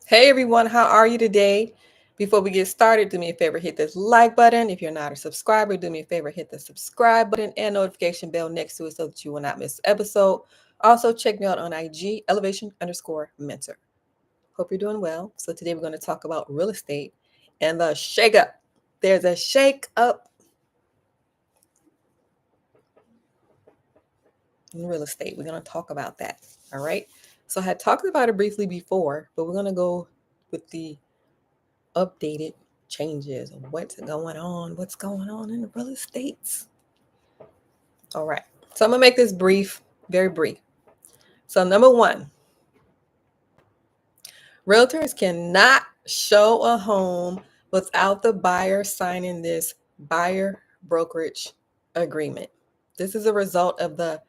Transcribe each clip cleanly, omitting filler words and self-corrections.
Hey everyone, how are you today? Before we get started, do me a favor, hit this like button. If you're not a subscriber, do me a favor, hit the subscribe button and notification bell next to it so that you will not miss an episode. Also, check me out on IG, elevation_mentor. Hope you're doing well. So today we're going to talk about real estate and the shake up. There's a shake up in real estate. We're going to talk about that. All right. So I had talked about it briefly before, but we're going to go with the updated changes of what's going on in the real estates. All right. So I'm going to make this brief, very brief. So, number one, realtors cannot show a home without the buyer signing this buyer brokerage agreement. This is a result of the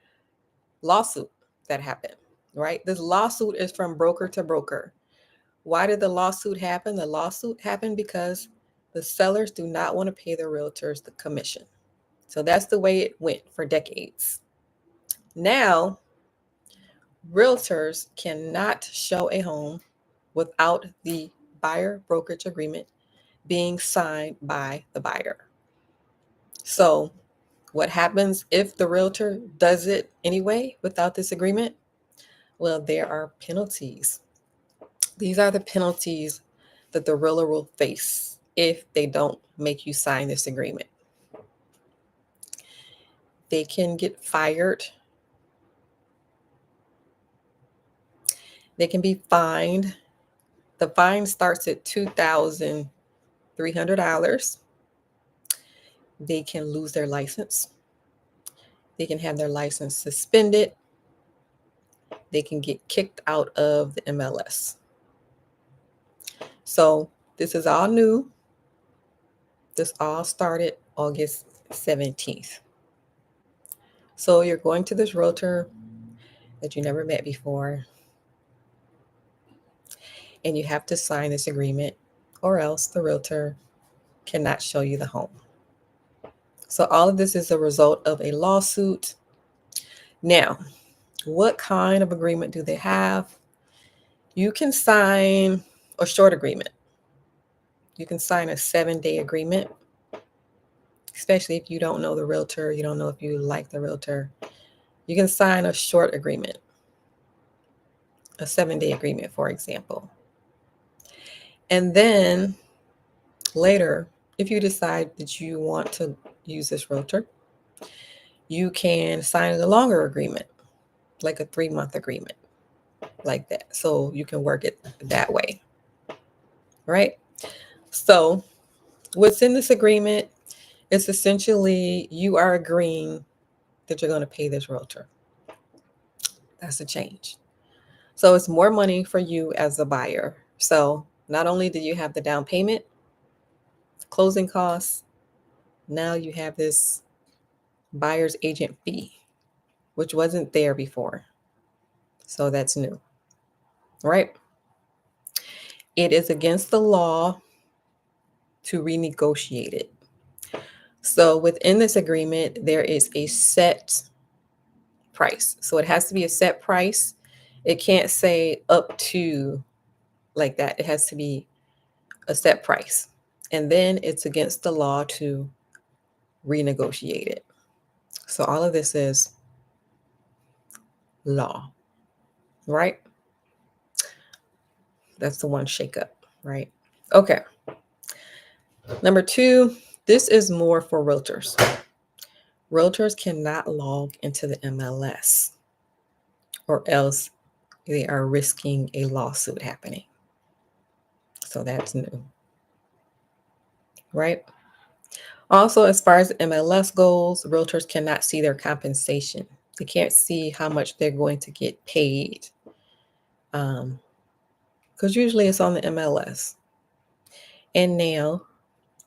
lawsuit that happened, right? This lawsuit is from broker to broker. Why did the lawsuit happen? The lawsuit happened because the sellers do not want to pay the realtors the commission. So that's the way it went for decades. Now, realtors cannot show a home without the buyer brokerage agreement being signed by the buyer. So, what happens if the realtor does it anyway without this agreement? Well, there are penalties. These are the penalties that the realtor will face if they don't make you sign this agreement. They can get fired. They can be fined. The fine starts at $2,300. They can lose their license. They can have their license suspended. They can get kicked out of the MLS. So this is all new. This all started August 17th. So you're going to this realtor that you never met before, and you have to sign this agreement, or else the realtor cannot show you the home. So all of this is a result of a lawsuit. Now, what kind of agreement do they have? You can sign a short agreement. You can sign a 7-day agreement, especially if you don't know the realtor, you don't know if you like the realtor. You can sign a short agreement, a 7-day agreement, for example. And then later, if you decide that you want to use this realtor, you can sign a longer agreement, like a 3-month agreement, like that. So you can work it that way, right? So what's in this agreement is essentially you are agreeing that you're going to pay this realtor. That's a change. So it's more money for you as a buyer. So not only do you have the down payment, closing costs, now you have this buyer's agent fee, which wasn't there before. So that's new, right? It is against the law to renegotiate it. So within this agreement, there is a set price. So it has to be a set price. It can't say up to like that. It has to be a set price. And then it's against the law to renegotiate it. So all of this is law, right? That's the one shakeup, right? Okay. Number two, this is more for realtors. Realtors cannot log into the MLS or else they are risking a lawsuit happening. So that's new, right? Also, as far as the MLS goes, realtors cannot see their compensation. They can't see how much they're going to get paid because usually it's on the MLS. And now,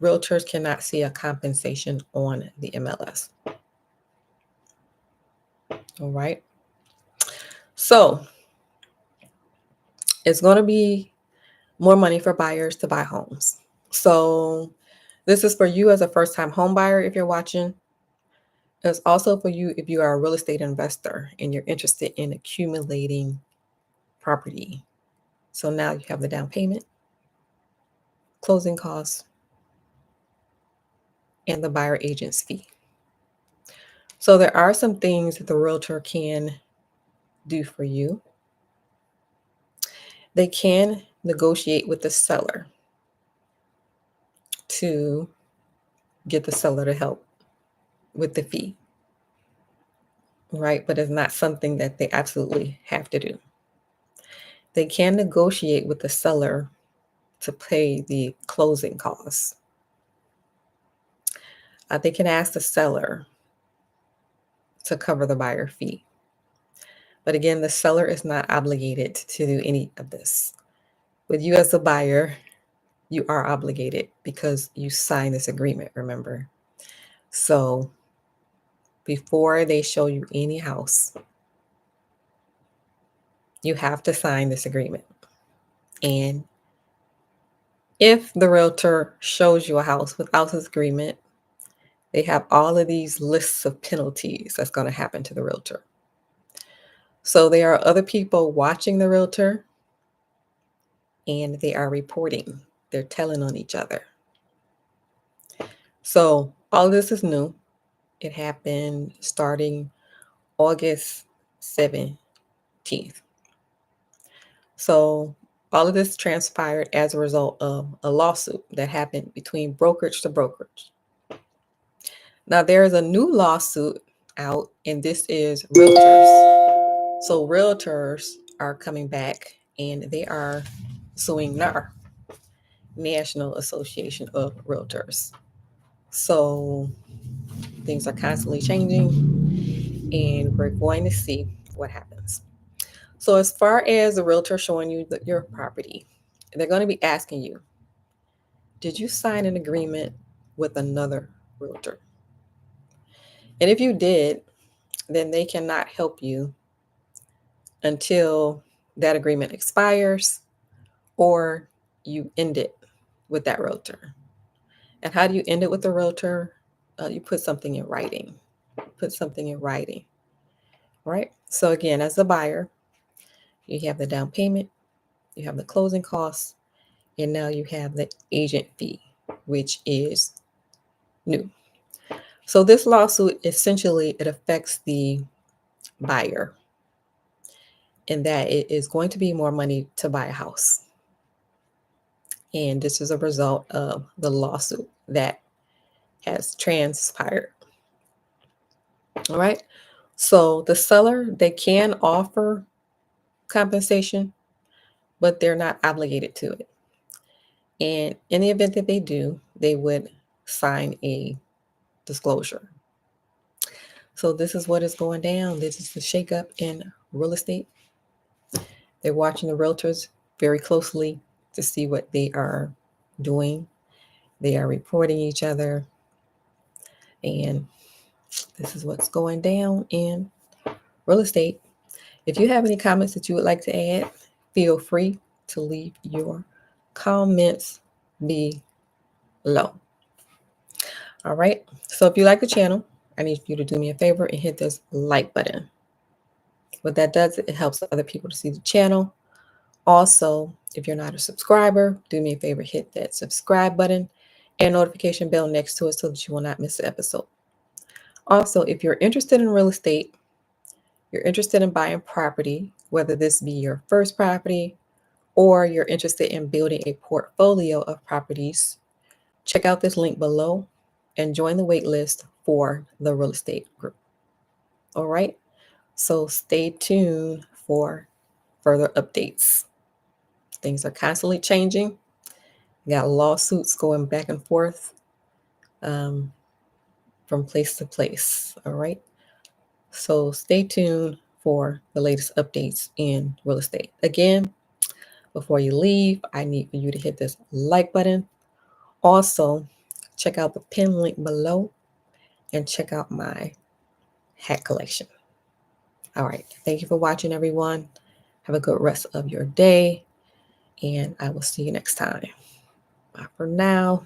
realtors cannot see a compensation on the MLS. All right. So it's going to be more money for buyers to buy homes. So this is for you as a first-time home buyer if you're watching. It's also for you if you are a real estate investor and you're interested in accumulating property. So now you have the down payment, closing costs, and the buyer agent's fee. So there are some things that the realtor can do for you. They can negotiate with the seller to get the seller to help with the fee, right? But it's not something that they absolutely have to do. They can negotiate with the seller to pay the closing costs. They can ask the seller to cover the buyer fee. But again, the seller is not obligated to do any of this. With you as the buyer, you are obligated because you signed this agreement, remember? So before they show you any house, you have to sign this agreement. And if the realtor shows you a house without this agreement, they have all of these lists of penalties that's going to happen to the realtor. So there are other people watching the realtor and they are reporting. They're telling on each other. So all of this is new. It happened starting August 17th. So all of this transpired as a result of a lawsuit that happened between brokerage to brokerage. Now there is a new lawsuit out, and this is realtors. So realtors are coming back and they are suing NAR, National Association of Realtors. So things are constantly changing and we're going to see what happens. So as far as the realtor showing you your property, they're going to be asking you, did you sign an agreement with another realtor? And if you did, then they cannot help you until that agreement expires or you end it with that realtor. And how do you end it with the realtor? You put something in writing. Put something in writing, right? So again, as a buyer, you have the down payment, you have the closing costs, and now you have the agent fee, which is new. So this lawsuit, essentially, it affects the buyer in that it is going to be more money to buy a house. And this is a result of the lawsuit that has transpired. All right. So the seller, they can offer compensation, but they're not obligated to it. And in the event that they do, they would sign a disclosure. So this is what is going down. This is the shakeup in real estate. They're watching the realtors very closely to see what they are doing. They are reporting each other. And this is what's going down in real estate. If you have any comments that you would like to add, feel free to leave your comments below. All right. So if you like the channel, I need you to do me a favor and hit this like button. What that does, it helps other people to see the channel. Also, if you're not a subscriber, do me a favor, hit that subscribe button and notification bell next to it so that you will not miss an episode. Also, if you're interested in real estate, you're interested in buying property, whether this be your first property or you're interested in building a portfolio of properties, check out this link below and join the wait list for the real estate group. All right. So stay tuned for further updates. Things are constantly changing. We got lawsuits going back and forth from place to place. All right. So stay tuned for the latest updates in real estate. Again, before you leave, I need for you to hit this like button. Also, check out the pin link below and check out my hat collection. All right. Thank you for watching, everyone. Have a good rest of your day, and I will see you next time. Bye for now.